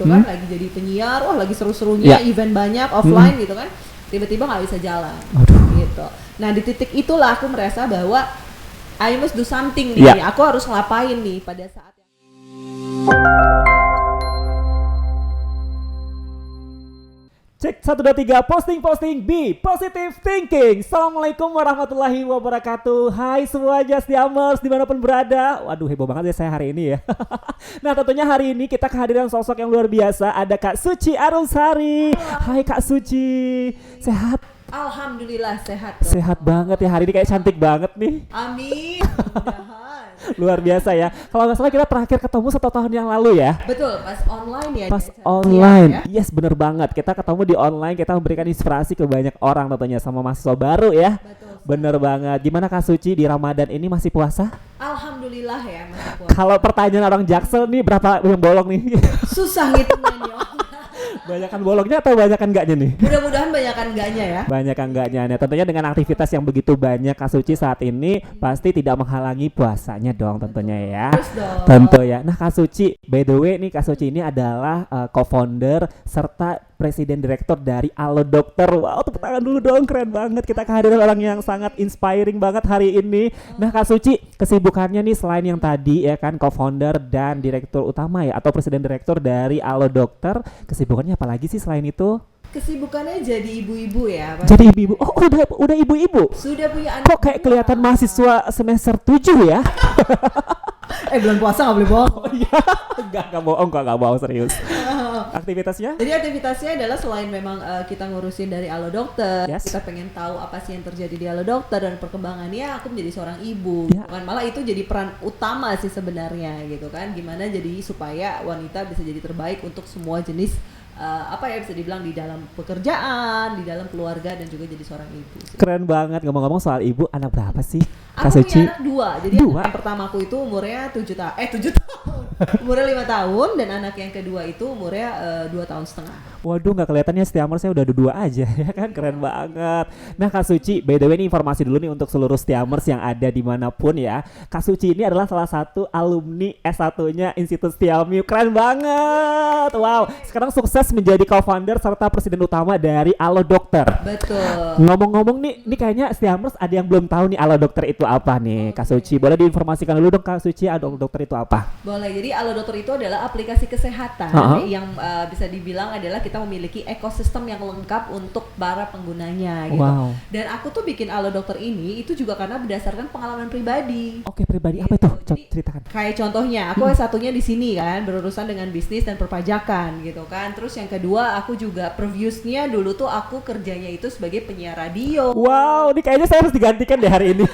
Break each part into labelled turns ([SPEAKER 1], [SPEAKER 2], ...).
[SPEAKER 1] gitu kan, lagi jadi penyiar, wah lagi seru-serunya, event banyak offline gitu kan, tiba-tiba nggak bisa jalan. Gitu. Nah di titik itulah aku merasa bahwa I must do something nih, aku harus ngelapain nih pada saat yang
[SPEAKER 2] Cek 1, 2, 3, posting, be positive thinking. Assalamualaikum warahmatullahi wabarakatuh. Hai semua Justiamers dimanapun berada. Waduh heboh banget ya saya hari ini ya. Nah tentunya hari ini kita kehadiran sosok yang luar biasa. Ada Kak Suci Arumsari. Hai Kak Suci, sehat?
[SPEAKER 1] Alhamdulillah sehat.
[SPEAKER 2] Sehat banget ya, hari ini kayak cantik banget nih.
[SPEAKER 1] Amin.
[SPEAKER 2] Luar biasa ya. Kalau nggak salah kita terakhir ketemu 1 tahun yang lalu ya.
[SPEAKER 1] Betul, pas online ya.
[SPEAKER 2] Pas online, ya? Yes bener banget. Kita ketemu di online, kita memberikan inspirasi ke banyak orang tentunya sama mahasiswa baru ya. Betul. Bener banget. Gimana Kak Suci di Ramadan ini masih puasa?
[SPEAKER 1] Alhamdulillah ya masih puasa.
[SPEAKER 2] Kalau pertanyaan orang Jaksel nih berapa yang bolong nih?
[SPEAKER 1] Susah ngitungannya.
[SPEAKER 2] Banyakan bolongnya atau banyakan enggaknya nih?
[SPEAKER 1] Mudah-mudahan banyakan enggaknya ya.
[SPEAKER 2] Banyakan enggaknya. Nah, tentunya dengan aktivitas yang begitu banyak Kak Suci saat ini pasti tidak menghalangi puasanya dong tentunya ya. Tentu ya. Nah Kak Suci, by the way nih Kak Suci ini adalah co-founder serta presiden direktur dari Alo Dokter. Wow, tepuk tangan dulu dong, keren banget. Kita kehadiran orang yang sangat inspiring banget hari ini. Nah Kak Suci, kesibukannya nih selain yang tadi ya kan co-founder dan direktur utama ya atau presiden direktur dari Alo Dokter, kesibukannya apa lagi sih selain itu?
[SPEAKER 1] Kesibukannya jadi ibu-ibu ya.
[SPEAKER 2] Jadi ibu-ibu. Oh, udah ibu-ibu.
[SPEAKER 1] Sudah punya anak.
[SPEAKER 2] Kok kayak kelihatan mahasiswa semester 7 ya?
[SPEAKER 1] Bulan puasa nggak boleh bohong.
[SPEAKER 2] Oh iya, nggak bohong serius. Aktivitasnya?
[SPEAKER 1] Jadi aktivitasnya adalah selain memang kita ngurusin dari Alo Dokter,
[SPEAKER 2] yes.
[SPEAKER 1] Kita pengen tahu apa sih yang terjadi di Alo Dokter dan perkembangannya. Aku menjadi seorang ibu, bukan malah itu jadi peran utama sih sebenarnya gitu kan. Gimana jadi supaya wanita bisa jadi terbaik untuk semua jenis bisa dibilang di dalam pekerjaan, di dalam keluarga dan juga jadi seorang ibu sih.
[SPEAKER 2] Keren banget. Ngomong-ngomong soal ibu, anak berapa sih?
[SPEAKER 1] Aku punya anak 2. Jadi anak yang pertama aku itu umurnya 7 tahun. Umurnya 5 tahun dan anak yang kedua itu umurnya 2 tahun setengah.
[SPEAKER 2] Waduh, nggak kelihatannya Stiamers saya udah 2 aja ya kan, keren banget. Nah Kak Suci, by the way ini informasi dulu nih untuk seluruh Stiamers yang ada dimanapun ya. Kak Suci ini adalah salah satu alumni S1-nya Institut Stiamyu, keren banget. Wow, sekarang sukses menjadi co-founder serta presiden utama dari Alo Dokter.
[SPEAKER 1] Betul.
[SPEAKER 2] Ngomong-ngomong nih kayaknya Stiamers ada yang belum tahu nih Alo Dokter itu apa nih, Kak Suci. Boleh diinformasikan dulu dong Kak Suci, Alo Dokter itu apa?
[SPEAKER 1] Boleh. Jadi Alo Dokter itu adalah aplikasi kesehatan yang bisa dibilang adalah kita memiliki ekosistem yang lengkap untuk para penggunanya gitu. Wow. Dan aku tuh bikin Alo Dokter ini itu juga karena berdasarkan pengalaman pribadi.
[SPEAKER 2] Oke, pribadi gitu. Apa itu? Ceritakan.
[SPEAKER 1] Kayak contohnya, aku S1-nya di sini kan, berurusan dengan bisnis dan perpajakan gitu kan. Terus yang kedua, aku juga previousnya dulu tuh aku kerjanya itu sebagai penyiar radio.
[SPEAKER 2] Wow, ini kayaknya saya harus digantikan deh hari ini.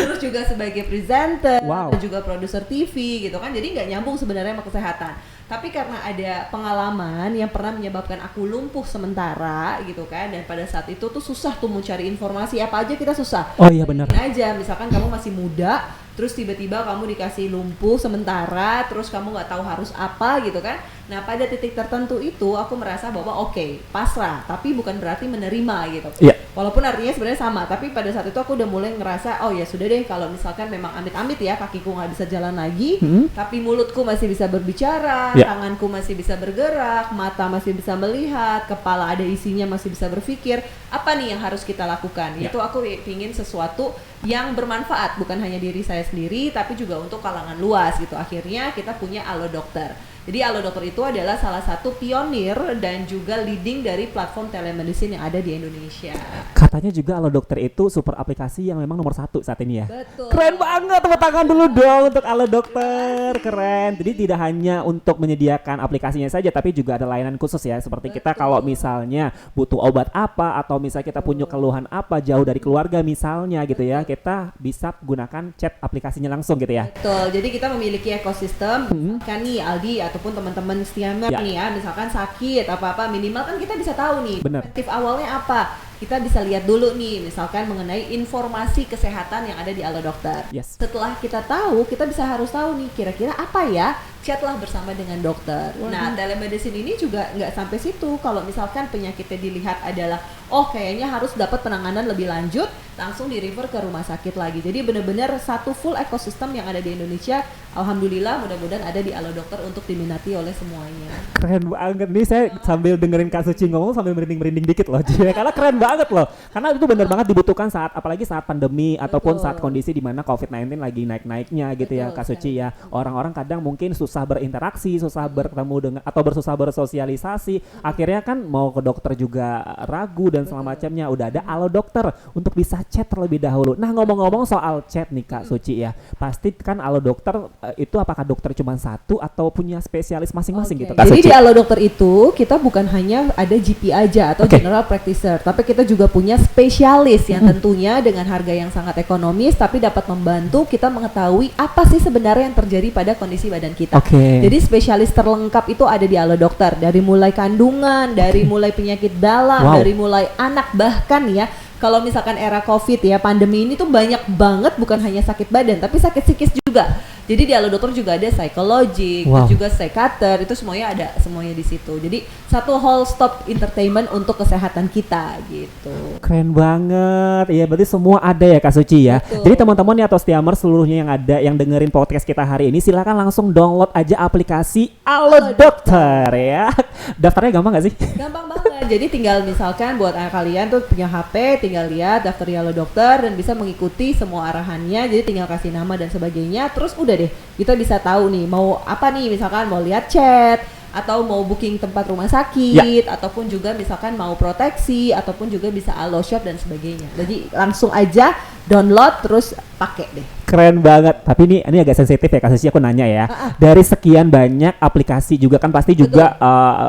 [SPEAKER 1] Terus juga sebagai presenter, dan juga produser TV gitu kan. Jadi nggak nyambung sebenarnya sama kesehatan. Tapi karena ada pengalaman yang pernah menyebabkan aku lumpuh sementara gitu kan, dan pada saat itu tuh susah tuh mau cari informasi, apa aja kita susah.
[SPEAKER 2] Oh iya benar.
[SPEAKER 1] Aja misalkan kamu masih muda, terus tiba-tiba kamu dikasih lumpuh sementara, terus kamu nggak tahu harus apa gitu kan. Nah pada titik tertentu itu aku merasa bahwa oke, pasrah, tapi bukan berarti menerima gitu.
[SPEAKER 2] Iya.
[SPEAKER 1] Walaupun artinya sebenarnya sama, tapi pada saat itu aku udah mulai ngerasa oh ya sudah deh, kalau misalkan memang amit-amit ya kakiku nggak bisa jalan lagi, tapi mulutku masih bisa berbicara, tanganku masih bisa bergerak, mata masih bisa melihat, kepala ada isinya masih bisa berpikir, apa nih yang harus kita lakukan? Itu aku pingin sesuatu yang bermanfaat, bukan hanya diri saya sendiri tapi juga untuk kalangan luas gitu. Akhirnya kita punya Alo Dokter. Jadi Alo Dokter itu adalah salah satu pionir dan juga leading dari platform telemedicine yang ada di Indonesia.
[SPEAKER 2] Katanya juga Alo Dokter itu super aplikasi yang memang nomor 1 saat ini ya.
[SPEAKER 1] Betul.
[SPEAKER 2] Keren banget, tepuk tangan dulu dong untuk Alo Dokter. Keren. Jadi tidak hanya untuk menyediakan aplikasinya saja, tapi juga ada layanan khusus ya. Seperti kita kalau misalnya butuh obat apa, atau misalnya kita punya keluhan apa jauh dari keluarga misalnya gitu ya, kita bisa gunakan chat aplikasinya langsung gitu ya.
[SPEAKER 1] Betul. Jadi kita memiliki ekosistem. Kan nih Aldi ataupun teman-teman Stiamer nih ya, misalkan sakit apa-apa, minimal kan kita bisa tahu nih perspektif awalnya apa. Kita bisa lihat dulu nih misalkan mengenai informasi kesehatan yang ada di Alo Dokter. Setelah kita tahu, kita bisa harus tahu nih kira-kira apa ya chatlah bersama dengan dokter. Nah, telemedicine ini juga nggak sampai situ. Kalau misalkan penyakitnya dilihat adalah, oh kayaknya harus dapat penanganan lebih lanjut, langsung di-refer ke rumah sakit lagi. Jadi benar-benar satu full ekosistem yang ada di Indonesia. Alhamdulillah, mudah-mudahan ada di Alo Dokter untuk diminati oleh semuanya.
[SPEAKER 2] Keren banget nih, saya sambil dengerin Kak Suci ngomong sambil merinding-merinding dikit loh. Karena keren banget loh. Karena itu benar banget dibutuhkan saat, apalagi saat pandemi ataupun saat kondisi di mana COVID-19 lagi naik-naiknya gitu ya Kak Suci ya. Orang-orang kadang mungkin susah berinteraksi, susah bertemu dengan atau susah bersosialisasi. Akhirnya kan mau ke dokter juga ragu dan segala macamnya. Udah ada Alo Dokter untuk bisa chat terlebih dahulu. Nah, ngomong-ngomong soal chat nih Kak Suci ya. Pasti kan Alo Dokter itu apakah dokter cuma satu atau punya spesialis masing-masing gitu Kak
[SPEAKER 1] Jadi
[SPEAKER 2] Suci?
[SPEAKER 1] di Alo Dokter itu kita bukan hanya ada GP aja atau general practitioner, tapi kita juga punya spesialis yang tentunya dengan harga yang sangat ekonomis tapi dapat membantu kita mengetahui apa sih sebenarnya yang terjadi pada kondisi badan kita. Jadi spesialis terlengkap itu ada di Alo Dokter, dari mulai kandungan, dari mulai penyakit dalam, dari mulai anak, bahkan ya kalau misalkan era COVID ya, pandemi ini tuh banyak banget bukan hanya sakit badan tapi sakit psikis juga. Jadi di Alo Dokter juga ada psikologi, juga psikiater, itu semuanya ada semuanya di situ. Jadi satu whole stop entertainment untuk kesehatan kita gitu.
[SPEAKER 2] Keren banget. Iya, berarti semua ada ya Kak Suci ya.
[SPEAKER 1] Betul.
[SPEAKER 2] Jadi teman-teman nih atau Stiamer seluruhnya yang ada yang dengerin podcast kita hari ini, silakan langsung download aja aplikasi Alo Dokter ya. Daftarnya gampang gak sih?
[SPEAKER 1] Gampang banget. Jadi tinggal misalkan buat kalian tuh punya HP, tinggal lihat daftar Alo Dokter dan bisa mengikuti semua arahannya. Jadi tinggal kasih nama dan sebagainya. Terus udah deh, kita bisa tahu nih mau apa nih, misalkan mau lihat chat atau mau booking tempat rumah sakit ataupun juga misalkan mau proteksi ataupun juga bisa Alo Shop dan sebagainya. Jadi langsung aja download terus pakai deh.
[SPEAKER 2] Keren banget. Tapi ini agak sensitif ya Kak Suci, aku nanya ya. Dari sekian banyak aplikasi juga kan pasti juga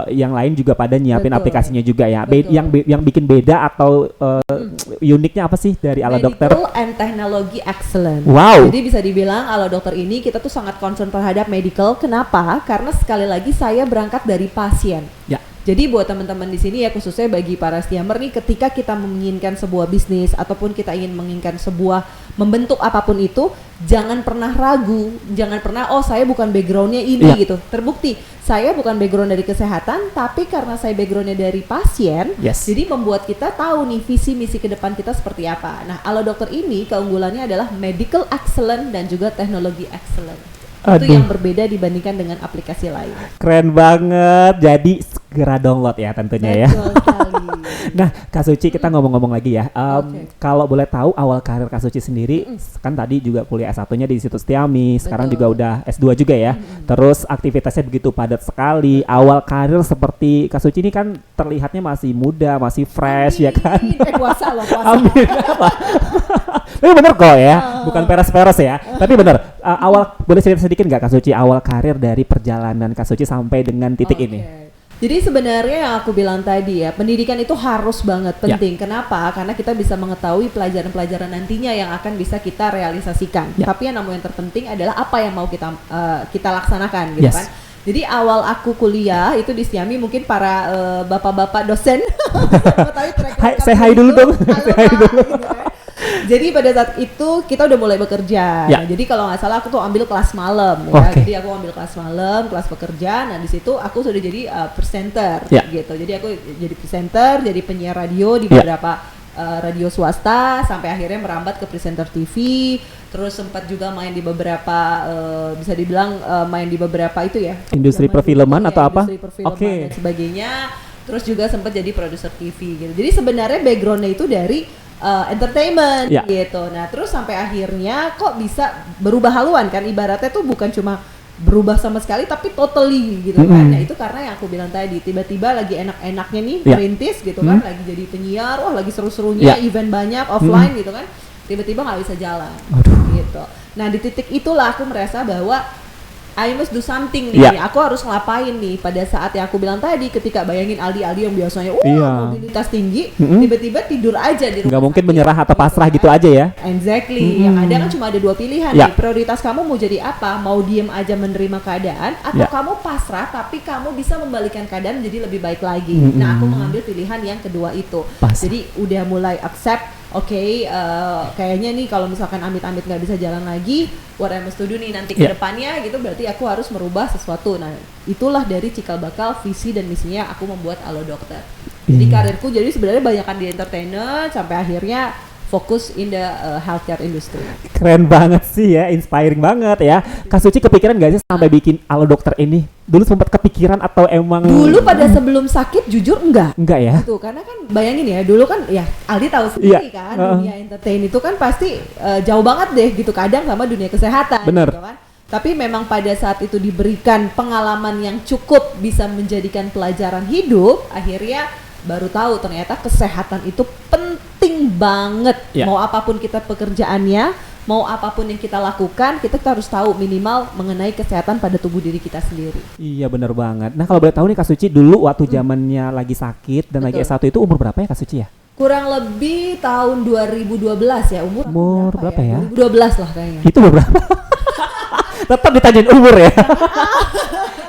[SPEAKER 2] yang lain juga pada nyiapin aplikasinya juga ya. Yang bikin beda atau uniknya apa sih dari Alo Dokter?
[SPEAKER 1] Medical and Technology Excellence. Jadi bisa dibilang Alo Dokter ini kita tuh sangat concern terhadap medical. Kenapa? Karena sekali lagi saya berangkat dari pasien. Jadi buat teman-teman di sini ya, khususnya bagi para Stiamer nih, ketika kita menginginkan sebuah bisnis ataupun kita ingin menginginkan sebuah membentuk apapun itu, jangan pernah ragu, jangan pernah saya bukan backgroundnya ini gitu. Terbukti saya bukan background dari kesehatan, tapi karena saya backgroundnya dari pasien, jadi membuat kita tahu nih visi misi ke depan kita seperti apa. Nah, Alo Dokter ini keunggulannya adalah medical excellence dan juga teknologi excellence. Itu yang berbeda dibandingkan dengan aplikasi lain.
[SPEAKER 2] Keren banget. Jadi segera download ya tentunya ya. Nah Kak Suci, kita ngomong-ngomong lagi ya. Kalau boleh tahu awal karir Kak Suci sendiri, kan tadi juga kuliah S1-nya di Institut Stiami, sekarang juga udah S2 juga ya. Terus aktivitasnya begitu padat sekali. Awal karir seperti Kak Suci ini kan terlihatnya masih muda, masih fresh ya kan.
[SPEAKER 1] Puasa loh, puasa.
[SPEAKER 2] Amin. Tapi bener kok ya, bukan peres-peres ya. Tapi bener, awal boleh cerita sedikit nggak Kak Suci awal karir dari perjalanan Kak Suci sampai dengan titik ini?
[SPEAKER 1] Jadi sebenarnya yang aku bilang tadi ya, pendidikan itu harus banget penting. Kenapa? Karena kita bisa mengetahui pelajaran-pelajaran nantinya yang akan bisa kita realisasikan. Tapi yang namanya yang terpenting adalah apa yang mau kita laksanakan gitu kan. Jadi awal aku kuliah itu di Stiami, mungkin para bapak-bapak dosen
[SPEAKER 2] say hi dulu dong. Say hi dulu.
[SPEAKER 1] Jadi pada saat itu kita udah mulai bekerja. Nah, jadi kalau nggak salah aku tuh ambil kelas malam ya. Jadi aku ambil kelas malam, kelas bekerja. Nah di situ aku sudah jadi presenter gitu. Jadi aku jadi presenter, jadi penyiar radio di beberapa radio swasta sampai akhirnya merambat ke presenter TV. Terus sempat juga main di beberapa bisa dibilang main di beberapa itu ya.
[SPEAKER 2] Industri perfilman atau apa?
[SPEAKER 1] Industri perfilman dan sebagainya. Terus juga sempat jadi produser TV gitu. Jadi sebenarnya backgroundnya itu dari entertainment gitu. Nah terus sampai akhirnya kok bisa berubah haluan kan, ibaratnya tuh bukan cuma berubah sama sekali tapi totally gitu kan. Nah itu karena yang aku bilang tadi, tiba-tiba lagi enak-enaknya nih merintis gitu kan, lagi jadi penyiar, lagi seru-serunya event banyak offline gitu kan, tiba-tiba nggak bisa jalan gitu. Nah di titik itulah aku merasa bahwa I must do something nih, aku harus ngelapain nih. Pada saat yang aku bilang tadi, ketika bayangin Aldi yang biasanya mobilitas tinggi, tiba-tiba tidur aja di rumah.
[SPEAKER 2] Nggak mungkin menyerah atau pasrah gitu aja ya.
[SPEAKER 1] Exactly, yang ada kan cuma ada dua pilihan nih. Prioritas kamu mau jadi apa? Mau diem aja menerima keadaan, atau kamu pasrah tapi kamu bisa membalikan keadaan jadi lebih baik lagi. Nah aku mengambil pilihan yang kedua itu. Jadi udah mulai accept kayaknya nih kalau misalkan amit-amit nggak bisa jalan lagi, what I must do nih nanti ke depannya gitu, berarti aku harus merubah sesuatu. Nah itulah dari cikal bakal visi dan misinya aku membuat Alo Dokter. Jadi karirku jadi sebenarnya banyakan di entertainment sampai akhirnya fokus in the healthcare industry.
[SPEAKER 2] Keren banget sih ya, inspiring banget ya. Kak Suci kepikiran gak sih sampai bikin Alo Dokter ini? Dulu sempat kepikiran atau emang?
[SPEAKER 1] Dulu pada sebelum sakit jujur enggak.
[SPEAKER 2] Enggak ya?
[SPEAKER 1] Gitu, karena kan bayangin ya, dulu kan ya Aldi tahu sendiri kan, dunia entertain itu kan pasti jauh banget deh gitu kadang sama dunia kesehatan.
[SPEAKER 2] Bener.
[SPEAKER 1] Gitu kan. Tapi memang pada saat itu diberikan pengalaman yang cukup bisa menjadikan pelajaran hidup, akhirnya baru tahu ternyata kesehatan itu penting banget. Mau apapun kita pekerjaannya, mau apapun yang kita lakukan, kita harus tahu minimal mengenai kesehatan pada tubuh diri kita sendiri.
[SPEAKER 2] Iya benar banget. Nah kalau boleh tahu nih Kak Suci, dulu waktu zamannya lagi sakit dan lagi S1 itu umur berapa ya Kak Suci ya?
[SPEAKER 1] Kurang lebih tahun 2012 ya, umur
[SPEAKER 2] berapa ya?
[SPEAKER 1] 2012 lah kayaknya.
[SPEAKER 2] Itu berapa? Tetap ditanyain umur ya.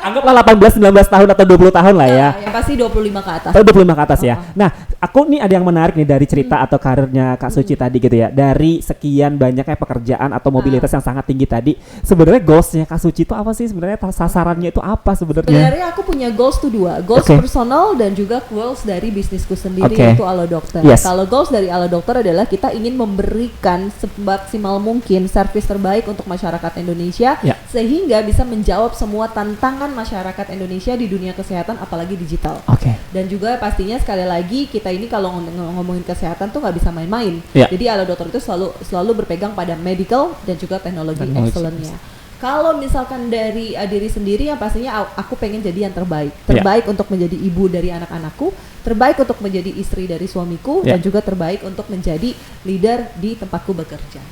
[SPEAKER 2] Anggaplah 18, 19 tahun atau 20 tahun lah ya.
[SPEAKER 1] Yang pasti 25 ke atas.
[SPEAKER 2] Oh, 25 ke atas ya. Nah, aku nih ada yang menarik nih dari cerita atau karirnya Kak Suci tadi gitu ya. Dari sekian banyaknya pekerjaan atau mobilitas yang sangat tinggi tadi, sebenarnya goalsnya Kak Suci itu apa sih sebenarnya? Sasarannya itu apa sebenarnya?
[SPEAKER 1] Sebenarnya aku punya goals tuh dua, goals personal dan juga goals dari bisnisku sendiri yaitu Alo Dokter. Kalau goals dari Alo Dokter adalah kita ingin memberikan semaksimal mungkin servis terbaik untuk masyarakat Indonesia sehingga bisa menjawab semua tantangan masyarakat Indonesia di dunia kesehatan apalagi digital. Dan juga pastinya sekali lagi kita ini kalau ngomongin kesehatan tuh nggak bisa main-main. Jadi Alo Dokter itu selalu berpegang pada medical dan juga teknologi excellence-nya. Kalau misalkan dari diri sendiri yang pastinya aku pengen jadi yang terbaik untuk menjadi ibu dari anak-anakku, terbaik untuk menjadi istri dari suamiku, dan juga terbaik untuk menjadi leader di tempatku bekerja.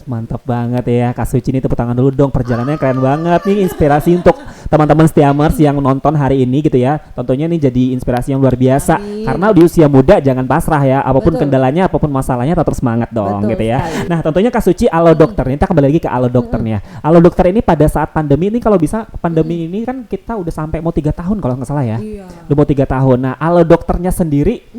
[SPEAKER 2] Mantap banget ya Kak Suci, ini tepuk tangan dulu dong, perjalanannya keren banget nih, inspirasi untuk teman-teman Setiamers yang nonton hari ini gitu ya. Tentunya ini jadi inspirasi yang luar biasa. Karena di usia muda jangan pasrah ya, apapun kendalanya, apapun masalahnya tetap semangat dong gitu ya. Nah tentunya Kak Suci Alo Dokter, kita kembali lagi ke Alo Dokternya. Alo Dokter ini pada saat pandemi ini, kalau bisa pandemi ini kan kita udah sampai mau 3 tahun kalau nggak salah ya. Udah mau 3 tahun. Nah Alo Dokternya sendiri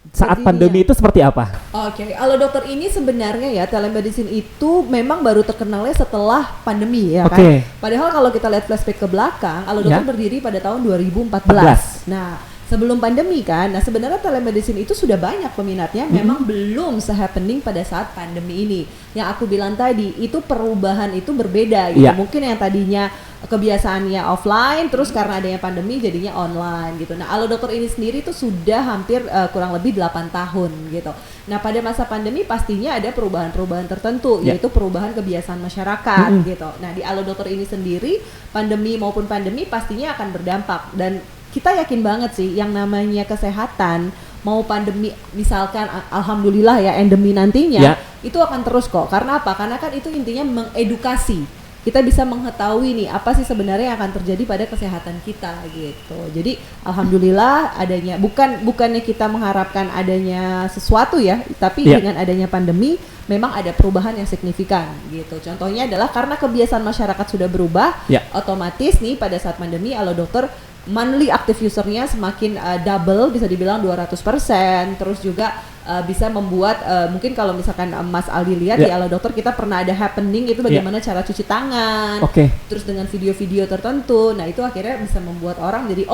[SPEAKER 2] saat pandemi itu seperti apa?
[SPEAKER 1] Alo Dokter ini sebenarnya ya, telemedicine itu memang baru terkenalnya setelah pandemi ya kan. Padahal kalau kita lihat flashback ke belakang, Alo Dokter berdiri pada tahun 2014. Nah, sebelum pandemi kan. Nah, sebenarnya telemedicine itu sudah banyak peminatnya, memang belum se-happening pada saat pandemi ini. Yang aku bilang tadi, itu perubahan itu berbeda gitu. Mungkin yang tadinya kebiasaannya offline, terus karena adanya pandemi jadinya online gitu. Nah, Alo Dokter ini sendiri tuh sudah hampir kurang lebih 8 tahun gitu. Nah, pada masa pandemi pastinya ada perubahan-perubahan tertentu, yaitu perubahan kebiasaan masyarakat gitu. Nah, di Alo Dokter ini sendiri, pandemi maupun pandemi pastinya akan berdampak, dan kita yakin banget sih yang namanya kesehatan, mau pandemi misalkan alhamdulillah ya endemi nantinya, itu akan terus kok. Karena apa? Karena kan itu intinya mengedukasi. Kita bisa mengetahui nih apa sih sebenarnya yang akan terjadi pada kesehatan kita gitu. Jadi alhamdulillah adanya, bukannya kita mengharapkan adanya sesuatu ya, tapi dengan adanya pandemi memang ada perubahan yang signifikan gitu. Contohnya adalah karena kebiasaan masyarakat sudah berubah, otomatis nih pada saat pandemi Alo Dokter monthly active usernya semakin double, bisa dibilang 200%. Terus juga bisa membuat mungkin kalau misalkan Mas Aldi lihat di Alo Dokter kita pernah ada happening itu bagaimana cara cuci tangan, terus dengan video-video tertentu. Nah itu akhirnya bisa membuat orang jadi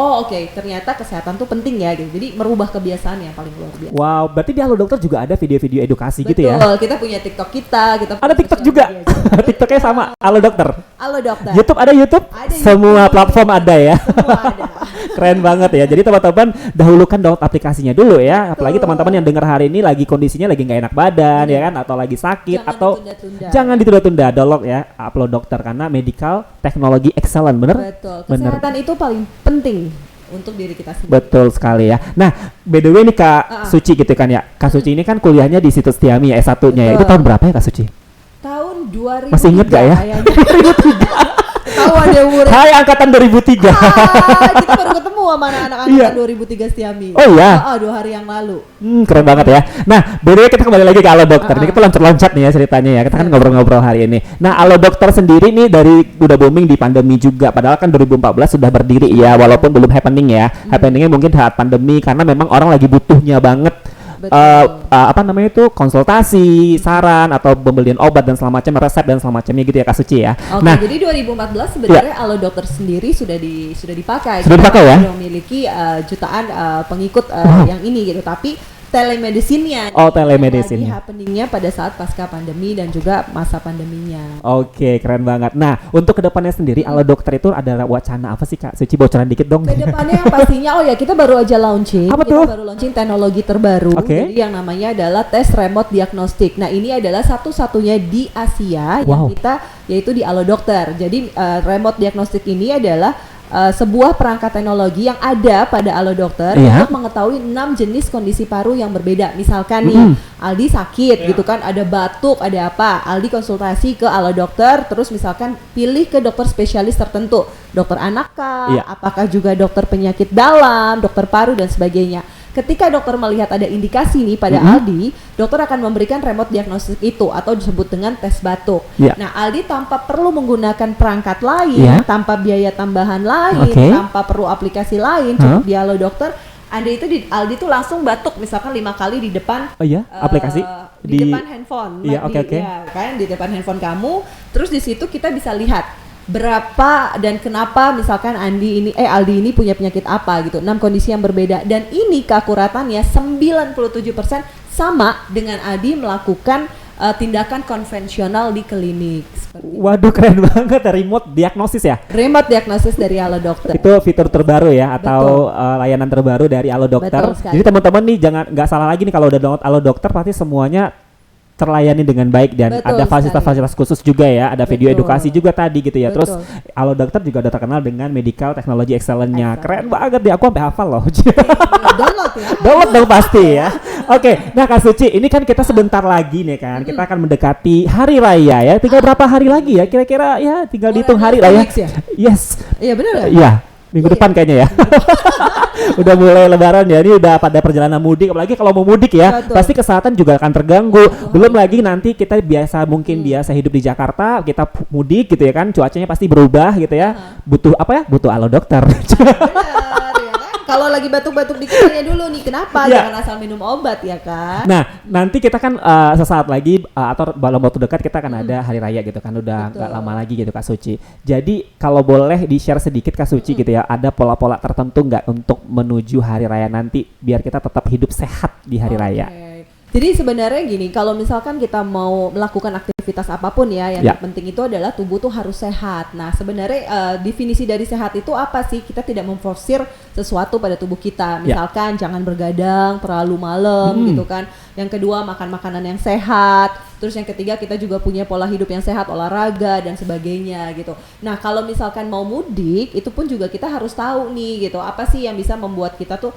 [SPEAKER 1] ternyata kesehatan tuh penting ya gitu. Jadi merubah kebiasaan yang paling luar biasa.
[SPEAKER 2] Wow, berarti di Alo Dokter juga ada video-video edukasi gitu ya?
[SPEAKER 1] Betul, kita punya TikTok kita
[SPEAKER 2] ada TikTok juga. TikToknya sama Alo Dokter.
[SPEAKER 1] Alo Dokter.
[SPEAKER 2] YouTube ada YouTube?
[SPEAKER 1] Ada
[SPEAKER 2] semua
[SPEAKER 1] YouTube.
[SPEAKER 2] Platform ada ya.
[SPEAKER 1] Semua ada.
[SPEAKER 2] Keren banget ya. Jadi teman-teman dahulukan download aplikasinya dulu ya. Apalagi teman-teman yang dengar hari ini lagi kondisinya lagi nggak enak badan ya kan, atau lagi sakit, jangan ditunda-tunda. Download ya Alo Dokter karena medical teknologi excellent, bener?
[SPEAKER 1] Betul. Kesehatan itu paling penting untuk diri kita sendiri.
[SPEAKER 2] Betul sekali ya. Nah, by the way nih Kak Suci gitu kan ya. Kak Suci ini kan kuliahnya di Situs Tiami ya, S1-nya ya. Itu tahun berapa ya Kak Suci?
[SPEAKER 1] Tahun 2003.
[SPEAKER 2] Masih inget gak ya?
[SPEAKER 1] 2003. Tahu ada umur.
[SPEAKER 2] Hai angkatan 2003.
[SPEAKER 1] Kita baru ketemu sama anak-anak angkatan 2003 Setiami.
[SPEAKER 2] Oh iya.
[SPEAKER 1] 2 hari yang lalu.
[SPEAKER 2] Keren banget ya. Nah, by the way kita kembali lagi ke Alo Dokter. Ini kita loncat-loncat nih ya ceritanya ya. Kita kan ngobrol-ngobrol hari ini. Nah, Alo Dokter sendiri nih dari udah booming di pandemi juga. Padahal kan 2014 sudah berdiri ya, walaupun belum happening ya. Happeningnya mungkin saat pandemi karena memang orang lagi butuhnya banget apa namanya itu konsultasi, saran atau pembelian obat dan segala macam, resep dan segala macamnya gitu ya Kak Suci ya.
[SPEAKER 1] Oke, nah, jadi 2014 sebenarnya Alo Dokter sendiri sudah dipakai.
[SPEAKER 2] Sudah dipakai ya?
[SPEAKER 1] Memiliki jutaan pengikut yang ini gitu, tapi telemedicine-nya.
[SPEAKER 2] Oh, telemedicine.
[SPEAKER 1] Lagi happeningnya pada saat pasca pandemi dan juga masa pandeminya.
[SPEAKER 2] Oke, keren banget. Nah, untuk kedepannya sendiri, Alo Dokter itu adalah wacana apa sih Kak Suci? Bocoran dikit dong.
[SPEAKER 1] Kedepannya yang pastinya, kita baru aja launching.
[SPEAKER 2] Apa
[SPEAKER 1] kita
[SPEAKER 2] tuh?
[SPEAKER 1] baru launching teknologi terbaru. Jadi yang namanya adalah tes remote diagnostik. Nah, ini adalah satu-satunya di Asia yang kita, yaitu di Alo Dokter. Jadi remote diagnostik ini adalah sebuah perangkat teknologi yang ada pada Alo Dokter untuk mengetahui 6 jenis kondisi paru yang berbeda. Misalkan nih, Aldi sakit gitu kan, ada batuk, ada apa, Aldi konsultasi ke Alo Dokter, terus misalkan pilih ke dokter spesialis tertentu, dokter anak kah, apakah juga dokter penyakit dalam, dokter paru dan sebagainya. Ketika dokter melihat ada indikasi nih pada Aldi, dokter akan memberikan remote diagnostik itu atau disebut dengan tes batuk. Nah, Aldi tanpa perlu menggunakan perangkat lain, tanpa biaya tambahan lain, tanpa perlu aplikasi lain, cukup di Alo Dokter, Aldi itu langsung batuk misalkan 5 kali di depan
[SPEAKER 2] aplikasi
[SPEAKER 1] di depan handphone. Kan di depan handphone kamu, terus di situ kita bisa lihat berapa dan kenapa misalkan Aldi ini punya penyakit apa gitu, 6 kondisi yang berbeda, dan ini keakuratannya 97% sama dengan Aldi melakukan tindakan konvensional di klinik.
[SPEAKER 2] Waduh, keren banget, remote diagnosis ya? Remote
[SPEAKER 1] diagnosis dari Alo Dokter.
[SPEAKER 2] Itu fitur terbaru ya, atau layanan terbaru dari Alo Dokter. Jadi teman-teman nih nggak salah lagi nih, kalau udah download Alo Dokter pasti semuanya terlayani dengan baik dan ada fasilitas-fasilitas khusus juga ya, ada video edukasi juga tadi gitu ya. Terus Alo Dokter juga udah terkenal dengan medical technology excellence-nya. Keren banget deh, aku sampai hafal loh.
[SPEAKER 1] Download ya.
[SPEAKER 2] Download dong pasti ya. Oke, nah Kak Suci, ini kan kita sebentar lagi nih kan, kita akan mendekati hari raya ya. Tinggal berapa hari lagi ya? Kira-kira ya tinggal dihitung hari lah ya. Yes.
[SPEAKER 1] Iya benar ya?
[SPEAKER 2] Iya. Minggu depan kayaknya ya. Udah mulai lebaran ya, ini udah pada perjalanan mudik, apalagi kalau mau mudik ya, pasti kesehatan juga akan terganggu. Belum lagi nanti kita biasa hidup di Jakarta, kita mudik gitu ya kan, cuacanya pasti berubah gitu ya. Butuh apa ya? Butuh Alo Dokter.
[SPEAKER 1] Kalau lagi batuk-batuk dikit tanya dulu nih kenapa, jangan asal minum obat ya kan.
[SPEAKER 2] Nah, nanti kita kan sesaat lagi atau dalam waktu dekat kita akan ada hari raya gitu kan, udah nggak lama lagi gitu Kak Suci. Jadi kalau boleh di-share sedikit Kak Suci gitu ya, ada pola-pola tertentu nggak untuk menuju hari raya nanti biar kita tetap hidup sehat di hari raya?
[SPEAKER 1] Jadi sebenarnya gini, kalau misalkan kita mau melakukan aktivitas apapun ya, yang terpenting itu adalah tubuh tuh harus sehat. Nah sebenarnya definisi dari sehat itu apa sih? Kita tidak memforsir sesuatu pada tubuh kita. Misalkan jangan bergadang terlalu malam gitu kan. Yang kedua makan makanan yang sehat. Terus yang ketiga kita juga punya pola hidup yang sehat, olahraga dan sebagainya gitu. Nah kalau misalkan mau mudik, itu pun juga kita harus tahu nih gitu, apa sih yang bisa membuat kita tuh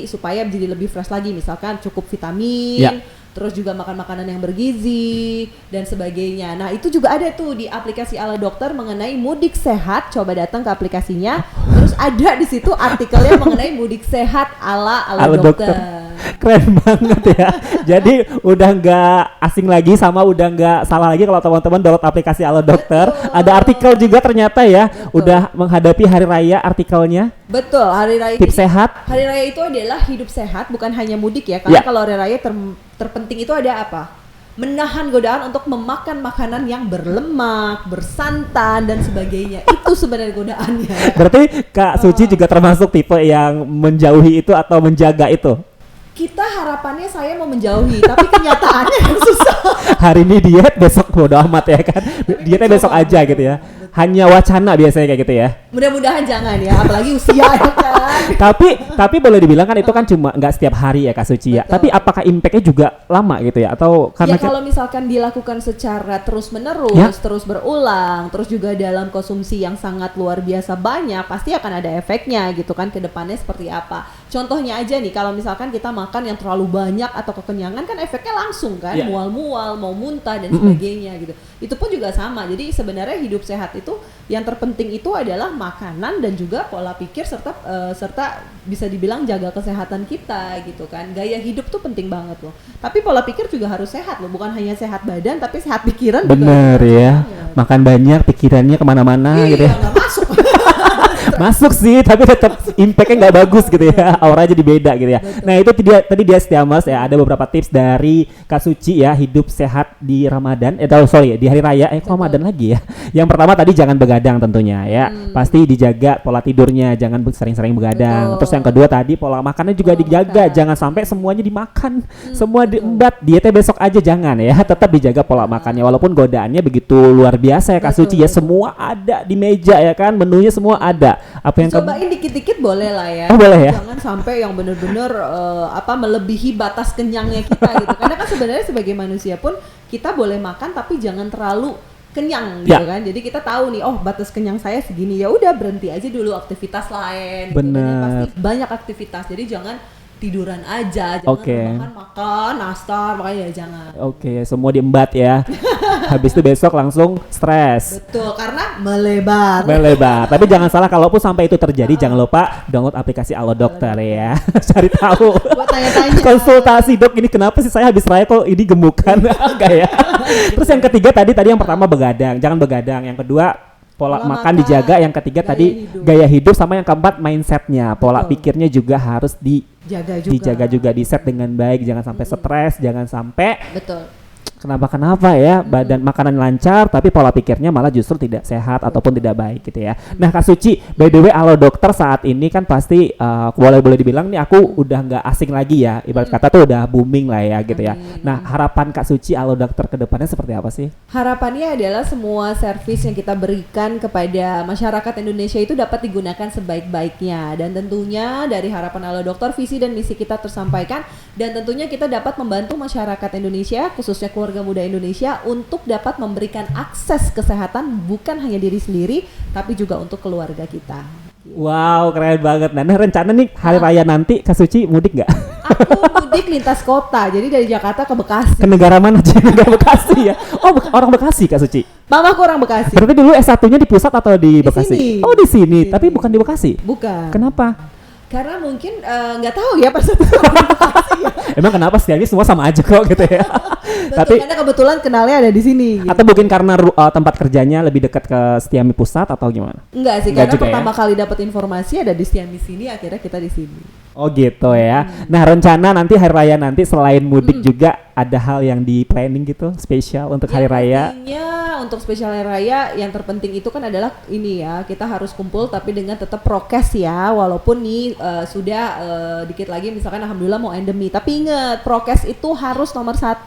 [SPEAKER 1] supaya menjadi lebih fresh lagi. Misalkan cukup vitamin, terus juga makan makanan yang bergizi dan sebagainya. Nah itu juga ada tuh di aplikasi Alo Dokter mengenai mudik sehat. Coba datang ke aplikasinya, terus ada di situ artikelnya mengenai mudik sehat ala Alo Dokter.
[SPEAKER 2] Keren banget ya. Jadi udah nggak asing lagi sama udah nggak salah lagi kalau teman-teman download aplikasi Alo Dokter. Ada artikel juga ternyata ya. Udah menghadapi hari raya artikelnya.
[SPEAKER 1] Betul, hari raya.
[SPEAKER 2] Tips sehat.
[SPEAKER 1] Hari raya itu adalah hidup sehat, bukan hanya mudik ya. Karena kalau hari raya terpenting itu ada apa? Menahan godaan untuk memakan makanan yang berlemak, bersantan dan sebagainya. Itu sebenarnya godaannya.
[SPEAKER 2] Berarti Kak Suci juga termasuk tipe yang menjauhi itu atau menjaga itu?
[SPEAKER 1] Kita harapannya saya mau menjauhi, tapi kenyataannya yang susah.
[SPEAKER 2] Hari ini diet, besok bodo amat ya kan. Dietnya besok aja gitu ya. Hanya wacana biasanya kayak gitu ya.
[SPEAKER 1] Mudah-mudahan jangan ya, apalagi usia ya kan.
[SPEAKER 2] Tapi boleh dibilang kan itu kan cuma nggak setiap hari ya Kak Suci ya. Tapi apakah impactnya juga lama gitu ya? Atau karena
[SPEAKER 1] kalau misalkan dilakukan secara terus-menerus, terus berulang, terus juga dalam konsumsi yang sangat luar biasa banyak, pasti akan ada efeknya gitu kan ke depannya seperti apa. Contohnya aja nih, kalau misalkan kita makan yang terlalu banyak atau kekenyangan kan efeknya langsung kan, mual-mual, mau muntah dan sebagainya gitu. Itu pun juga sama. Jadi sebenarnya hidup sehat itu yang terpenting itu adalah makanan dan juga pola pikir serta bisa dibilang jaga kesehatan kita gitu kan. Gaya hidup tuh penting banget loh. Tapi pola pikir juga harus sehat loh, bukan hanya sehat badan tapi sehat pikiran.
[SPEAKER 2] Bener juga ya. Makan banyak pikirannya kemana-mana gitu ya.
[SPEAKER 1] Nggak masuk.
[SPEAKER 2] Masuk sih, tapi tetap impactnya nggak bagus gitu ya, auranya jadi beda gitu ya. Betul. Nah itu tadi dia Setiamers ya, ada beberapa tips dari Kak Suci ya, hidup sehat di Ramadan, di hari raya, Ramadan lagi ya. Yang pertama tadi jangan begadang tentunya ya, pasti dijaga pola tidurnya, jangan sering-sering begadang. Betul. Terus yang kedua tadi pola makannya juga dijaga, jangan sampai semuanya dimakan, semua diembat, dietnya besok aja jangan ya, tetap dijaga pola makannya, walaupun godaannya begitu luar biasa ya Kak Suci ya, semua ada di meja ya kan, menunya semua ada. Apa yang
[SPEAKER 1] cobain dikit-dikit boleh lah ya.
[SPEAKER 2] Boleh ya.
[SPEAKER 1] Jangan sampai yang benar-benar melebihi batas kenyangnya kita gitu. Karena kan sebenarnya sebagai manusia pun kita boleh makan tapi jangan terlalu kenyang gitu kan. Jadi kita tahu nih, batas kenyang saya segini, ya udah berhenti aja dulu aktivitas lain.
[SPEAKER 2] Bener.
[SPEAKER 1] Gitu. Pasti banyak aktivitas. Jadi jangan tiduran aja, jangan makan nastar, makanya jangan.
[SPEAKER 2] Semua diembat ya. Habis itu besok langsung stres.
[SPEAKER 1] Betul, karena melebar.
[SPEAKER 2] Tapi jangan salah, kalaupun sampai itu terjadi, jangan lupa download aplikasi Alo Dokter ya. Cari tahu.
[SPEAKER 1] Buat tanya-tanya.
[SPEAKER 2] Konsultasi, Dok, ini kenapa sih saya habis raya kok ini gemukan? Enggak ya. Terus yang ketiga tadi yang pertama begadang, jangan begadang. Yang kedua pola makan dijaga, yang ketiga gaya hidup, sama yang keempat mindsetnya, pola pikirnya juga harus dijaga juga, di set dengan baik, jangan sampai stres, jangan sampai kenapa ya, badan makanan lancar tapi pola pikirnya malah justru tidak sehat ataupun tidak baik gitu ya. Nah Kak Suci, by the way Alo Dokter saat ini kan pasti boleh dibilang nih aku udah nggak asing lagi ya, ibarat kata tuh udah booming lah ya gitu ya. Nah harapan Kak Suci Alo Dokter ke depannya seperti apa sih?
[SPEAKER 1] Harapannya adalah semua servis yang kita berikan kepada masyarakat Indonesia itu dapat digunakan sebaik-baiknya, dan tentunya dari harapan Alo Dokter, visi dan misi kita tersampaikan, dan tentunya kita dapat membantu masyarakat Indonesia, khususnya keluarga muda Indonesia, untuk dapat memberikan akses kesehatan bukan hanya diri sendiri tapi juga untuk keluarga kita.
[SPEAKER 2] Wow, keren banget. Nah rencana nih hari raya nanti Kak Suci mudik nggak?
[SPEAKER 1] Aku mudik lintas kota, jadi dari Jakarta ke Bekasi.
[SPEAKER 2] Ke negara mana aja? Negara Bekasi ya? Orang Bekasi Kak Suci?
[SPEAKER 1] Mamaku orang Bekasi.
[SPEAKER 2] Berarti dulu S1-nya di pusat atau di Bekasi?
[SPEAKER 1] Sini.
[SPEAKER 2] Oh di sini, tapi bukan di Bekasi?
[SPEAKER 1] Bukan.
[SPEAKER 2] Kenapa?
[SPEAKER 1] Karena mungkin nggak tahu ya pas
[SPEAKER 2] Emang kenapa sih, ini semua sama aja kok gitu ya. Tapi
[SPEAKER 1] karena kebetulan kenalnya ada di sini. Gitu.
[SPEAKER 2] Atau mungkin karena tempat kerjanya lebih dekat ke Setiami Pusat atau gimana?
[SPEAKER 1] Enggak sih, karena pertama kali dapat informasi ada di Setiami sini, akhirnya kita di sini.
[SPEAKER 2] Oh gitu ya. Nah rencana nanti hari raya nanti selain mudik juga ada hal yang di planning gitu spesial untuk hari raya?
[SPEAKER 1] Pastinya untuk spesial hari raya yang terpenting itu kan adalah ini ya, kita harus kumpul tapi dengan tetap prokes ya, walaupun nih sudah dikit lagi misalkan alhamdulillah mau endemi, tapi ingat prokes itu harus nomor 1.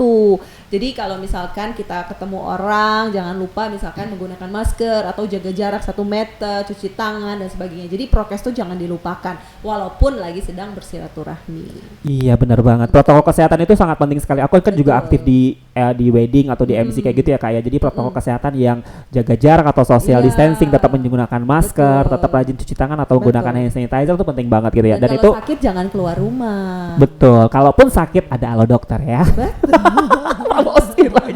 [SPEAKER 1] Jadi kalau misalkan kita ketemu orang, jangan lupa misalkan menggunakan masker atau jaga jarak 1 meter, cuci tangan dan sebagainya. Jadi prokes itu jangan dilupakan walaupun lagi sedang bersilaturahmi.
[SPEAKER 2] Iya benar banget. Protokol kesehatan itu sangat penting sekali. Aku kan juga aktif di wedding atau di MC kayak gitu ya Kak ya. Jadi protokol kesehatan yang jaga jarak atau social distancing, tetap menggunakan masker, tetap rajin cuci tangan atau gunakan hand sanitizer itu penting banget gitu ya.
[SPEAKER 1] Dan kalau itu sakit jangan keluar rumah.
[SPEAKER 2] Betul. Kalaupun sakit ada Alo Dokter ya. Betul.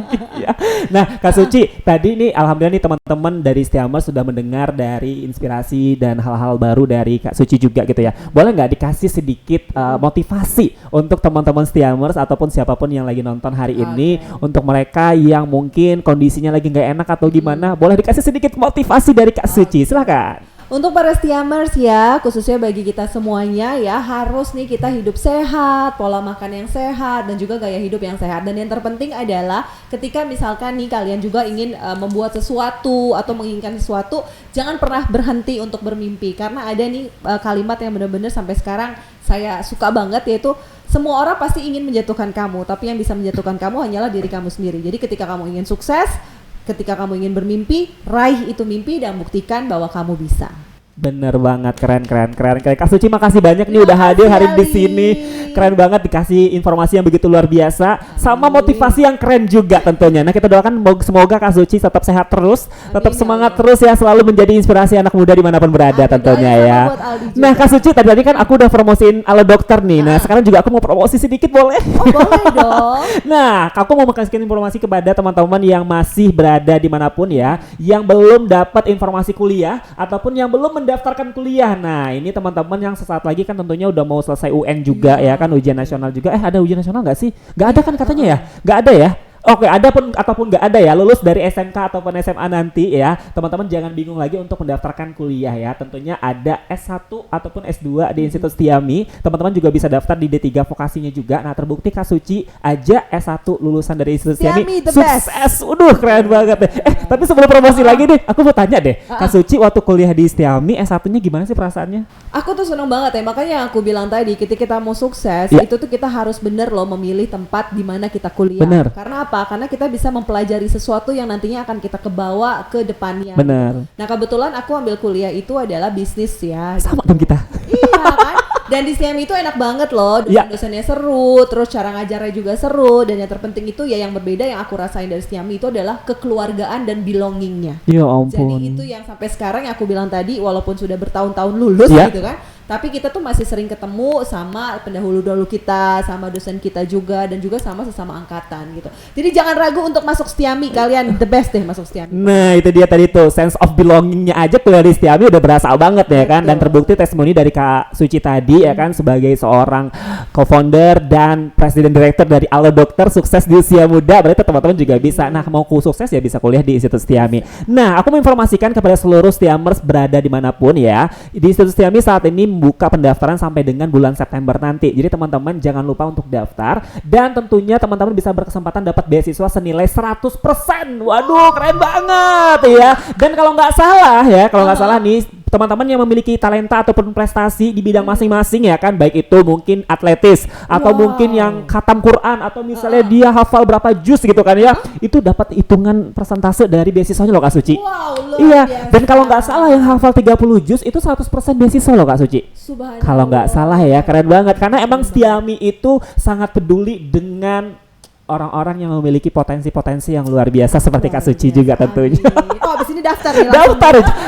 [SPEAKER 2] lagi ya. Nah Kak Suci, tadi nih alhamdulillah nih teman-teman dari Setiamers sudah mendengar dari inspirasi dan hal-hal baru dari Kak Suci juga gitu ya. Boleh nggak dikasih sedikit motivasi untuk teman-teman Setiamers ataupun siapapun yang lagi nonton hari ini, untuk mereka yang mungkin kondisinya lagi nggak enak atau gimana, boleh dikasih sedikit motivasi dari Kak Suci, silakan.
[SPEAKER 1] Untuk para Setiamers ya, khususnya bagi kita semuanya ya, harus nih kita hidup sehat, pola makan yang sehat, dan juga gaya hidup yang sehat. Dan yang terpenting adalah ketika misalkan nih kalian juga ingin membuat sesuatu atau menginginkan sesuatu, jangan pernah berhenti untuk bermimpi. Karena ada nih kalimat yang benar-benar sampai sekarang saya suka banget, yaitu semua orang pasti ingin menjatuhkan kamu, tapi yang bisa menjatuhkan kamu hanyalah diri kamu sendiri. Jadi ketika kamu ingin sukses, ketika kamu ingin bermimpi, raih itu mimpi dan buktikan bahwa kamu bisa.
[SPEAKER 2] Bener banget, keren. Kak Suci makasih banyak nih udah hadir hari di sini. Keren banget, dikasih informasi yang begitu luar biasa, sama motivasi yang keren juga tentunya. Nah kita doakan semoga Kak Suci tetap sehat terus, tetap semangat terus ya, selalu menjadi inspirasi anak muda dimanapun berada tentunya ya. Nah Kak Suci, tadi kan aku udah promosiin Alo Dokter nih. Nah sekarang juga aku mau promosi sedikit, boleh?
[SPEAKER 1] Oh, boleh dong.
[SPEAKER 2] Nah aku mau kasih informasi kepada teman-teman yang masih berada dimanapun ya, yang belum dapat informasi kuliah ataupun yang belum mendaftarkan kuliah. Nah ini teman-teman yang sesaat lagi kan tentunya udah mau selesai UN juga ya kan, ujian nasional juga. Ada ujian nasional nggak sih? Nggak ada kan katanya ya? Nggak ada ya? Oke, ada pun ataupun nggak ada ya, lulus dari SMK ataupun SMA nanti ya, teman-teman jangan bingung lagi untuk mendaftarkan kuliah ya. Tentunya ada S1 ataupun S2 di Institut Setiami. Teman-teman juga bisa daftar di D3 vokasinya juga. Nah, terbukti Kak Suci aja S1 lulusan dari Institut Setiami. Sukses. Udah keren banget deh. Tapi sebelum promosi lagi deh, aku mau tanya deh. Kak Suci waktu kuliah di Setiami S1-nya gimana sih perasaannya?
[SPEAKER 1] Aku tuh seneng banget ya, makanya aku bilang tadi ketika kita mau sukses, itu tuh kita harus bener loh memilih tempat di mana kita kuliah.
[SPEAKER 2] Bener.
[SPEAKER 1] Karena apa? Karena kita bisa mempelajari sesuatu yang nantinya akan kita kebawa ke depannya.
[SPEAKER 2] Bener.
[SPEAKER 1] Nah, kebetulan aku ambil kuliah itu adalah bisnis ya.
[SPEAKER 2] Sama dong kita.
[SPEAKER 1] Iya kan? Dan di Setiami itu enak banget loh, dosen-dosennya seru, terus cara ngajarnya juga seru, dan yang terpenting itu ya yang berbeda yang aku rasain dari Setiami itu adalah kekeluargaan dan belongingnya.
[SPEAKER 2] Ya ampun.
[SPEAKER 1] Jadi itu yang sampai sekarang yang aku bilang tadi, walaupun sudah bertahun-tahun lulus gitu kan, tapi kita tuh masih sering ketemu sama pendahulu-dahulu kita, sama dosen kita juga, dan juga sama sesama angkatan gitu. Jadi jangan ragu untuk masuk Setiami, kalian the best deh masuk Setiami.
[SPEAKER 2] Nah itu dia tadi tuh, sense of belongingnya aja kuliah di Setiami udah berasa banget ya kan. Dan terbukti testimoni dari Kak Suci tadi ya kan, sebagai seorang co-founder dan presiden direktur dari Alo Dokter, sukses di usia muda, berarti teman-teman juga bisa. Nah mau sukses ya bisa kuliah di Institut Setiami. Nah aku menginformasikan kepada seluruh Setiamers berada dimanapun ya, di Institut Setiami saat ini buka pendaftaran sampai dengan bulan September nanti. Jadi teman-teman jangan lupa untuk daftar, dan tentunya teman-teman bisa berkesempatan dapat beasiswa senilai 100%. Waduh keren banget ya. Dan kalau nggak salah nih, teman-teman yang memiliki talenta ataupun prestasi di bidang masing-masing ya kan, baik itu mungkin atletis atau mungkin yang khatam Quran atau misalnya dia hafal berapa juz gitu kan ya, itu dapat hitungan persentase dari beasiswanya loh Kak Suci. Iya, dan kalau nggak salah yang hafal 30 juz itu 100% beasiswa loh Kak Suci. Kalau nggak salah ya, keren banget karena emang Setiami itu sangat peduli dengan orang-orang yang memiliki potensi-potensi yang luar biasa seperti Kak Suci juga tentunya.
[SPEAKER 1] Oh, abis ini daftar nih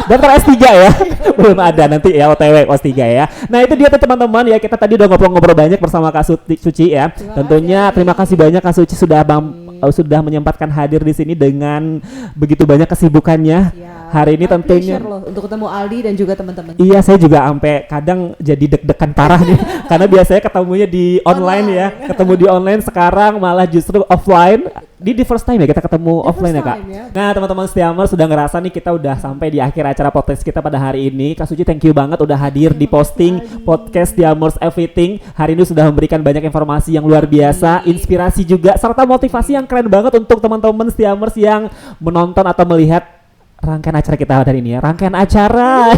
[SPEAKER 2] daftar S3 ya. Belum ada, nanti ya OTW S3 ya. Nah, itu dia tuh teman-teman ya, kita tadi udah ngobrol-ngobrol banyak bersama Kak Suci ya. Tentunya terima kasih banyak Kak Suci sudah menyempatkan hadir di sini dengan begitu banyak kesibukannya. Hari ini tentunya
[SPEAKER 1] loh, untuk ketemu Aldi dan juga teman-teman.
[SPEAKER 2] Iya, saya juga sampai kadang jadi deg-degan parah nih karena biasanya ketemunya di online ya. Ketemu di online, sekarang malah justru offline. Di first time ya kita ketemu offline ya Kak. Nah teman-teman Setiamers sudah ngerasa nih kita udah sampai di akhir acara podcast kita pada hari ini. Kak Suci thank you banget udah hadir di posting podcast Setiamers Everything. Hari ini sudah memberikan banyak informasi yang luar biasa, inspirasi juga, serta motivasi yang keren banget untuk teman-teman Setiamers yang menonton atau melihat rangkaian acara kita hari ini ya, rangkaian acara.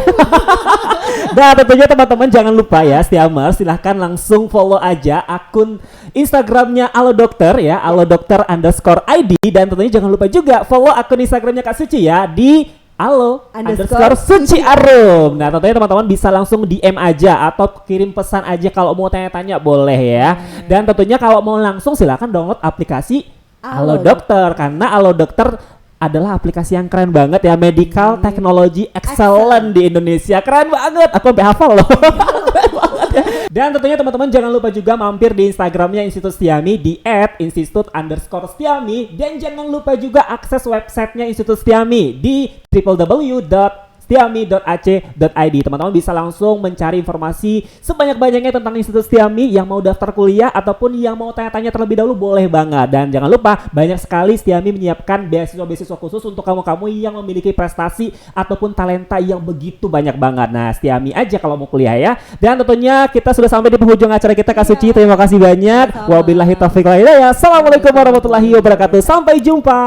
[SPEAKER 2] Nah tentunya teman-teman jangan lupa ya Setiamers, silahkan langsung follow aja akun Instagramnya Alo Dokter ya, alodokter_id, dan tentunya jangan lupa juga follow akun Instagramnya Kak Suci ya di alo_Suci Arum. Nah tentunya teman-teman bisa langsung DM aja atau kirim pesan aja kalau mau tanya-tanya boleh ya. Dan tentunya kalau mau langsung silahkan download aplikasi Alo Dokter, karena Alo Dokter adalah aplikasi yang keren banget ya, medical technology excellent di Indonesia. Keren banget, aku sampai hafal loh. Keren banget ya. Dan tentunya teman-teman jangan lupa juga mampir di Instagramnya Institut Setiami di @institut_setiami, dan jangan lupa juga akses websitenya Institut Setiami di www.setiami.ac.id. Teman-teman bisa langsung mencari informasi sebanyak-banyaknya tentang Institut Setiami. Yang mau daftar kuliah ataupun yang mau tanya-tanya terlebih dahulu boleh banget. Dan jangan lupa banyak sekali Setiami menyiapkan beasiswa-beasiswa khusus untuk kamu-kamu yang memiliki prestasi ataupun talenta yang begitu banyak banget. Nah Setiami aja kalau mau kuliah ya. Dan tentunya kita sudah sampai di penghujung acara kita Kak Suci. Terima kasih banyak. Wabillahi taufiq wal hidayah. Assalamualaikum warahmatullahi wabarakatuh. Sampai jumpa.